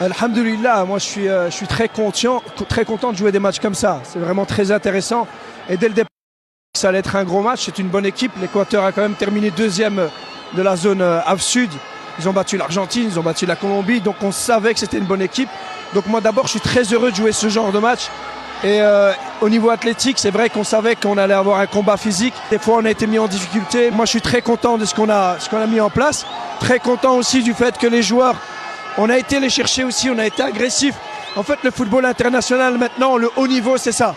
Alhamdulillah, moi je suis très content de jouer des matchs comme ça. C'est vraiment très intéressant. Et dès le départ, ça allait être un gros match. C'est une bonne équipe. L'Équateur a quand même terminé deuxième de la zone AF Sud. Ils ont battu l'Argentine, ils ont battu la Colombie. Donc on savait que c'était une bonne équipe. Donc moi d'abord, je suis très heureux de jouer ce genre de match. Et au niveau athlétique, c'est vrai qu'on savait qu'on allait avoir un combat physique. Des fois, on a été mis en difficulté. Moi, je suis très content de ce qu'on a mis en place. Très content aussi du fait que les joueurs, on a été les chercher aussi, on a été agressifs. En fait, le football international, maintenant, le haut niveau, c'est ça.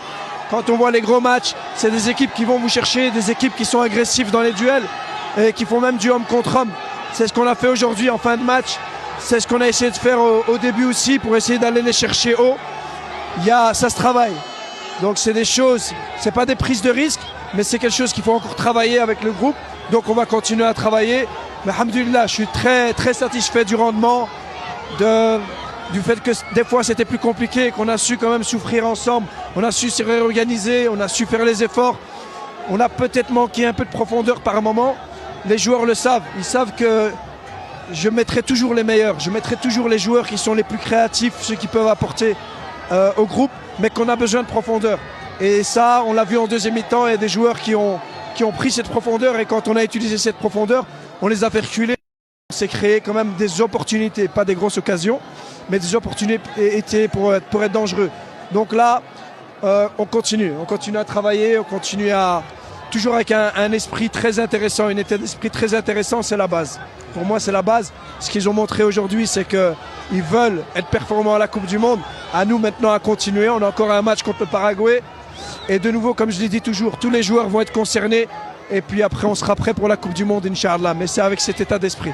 Quand on voit les gros matchs, c'est des équipes qui vont vous chercher, des équipes qui sont agressives dans les duels et qui font même du homme contre homme. C'est ce qu'on a fait aujourd'hui en fin de match. C'est ce qu'on a essayé de faire au début aussi pour essayer d'aller les chercher haut. Ça se travaille. Donc c'est des choses, c'est pas des prises de risques, mais c'est quelque chose qu'il faut encore travailler avec le groupe. Donc on va continuer à travailler. Mais alhamdoulilah, je suis très très satisfait du rendement, du fait que des fois c'était plus compliqué, qu'on a su quand même souffrir ensemble, on a su se réorganiser, on a su faire les efforts. On a peut-être manqué un peu de profondeur par moment. Les joueurs le savent, ils savent que je mettrai toujours les meilleurs, je mettrai toujours les joueurs qui sont les plus créatifs, ceux qui peuvent apporter au groupe, mais qu'on a besoin de profondeur. Et ça, on l'a vu en deuxième mi-temps, il y a des joueurs qui ont pris cette profondeur, et quand on a utilisé cette profondeur, on les a fait reculer. On s'est créé quand même des opportunités, pas des grosses occasions, mais des opportunités pour être dangereux. Donc là, on continue à travailler, on continue à... Toujours avec un esprit très intéressant, un état d'esprit très intéressant, c'est la base. Pour moi, c'est la base. Ce qu'ils ont montré aujourd'hui, c'est qu'ils veulent être performants à la Coupe du Monde. À nous maintenant à continuer. On a encore un match contre le Paraguay. Et de nouveau, comme je l'ai dit toujours, tous les joueurs vont être concernés. Et puis après, on sera prêt pour la Coupe du Monde, Inch'Allah. Mais c'est avec cet état d'esprit.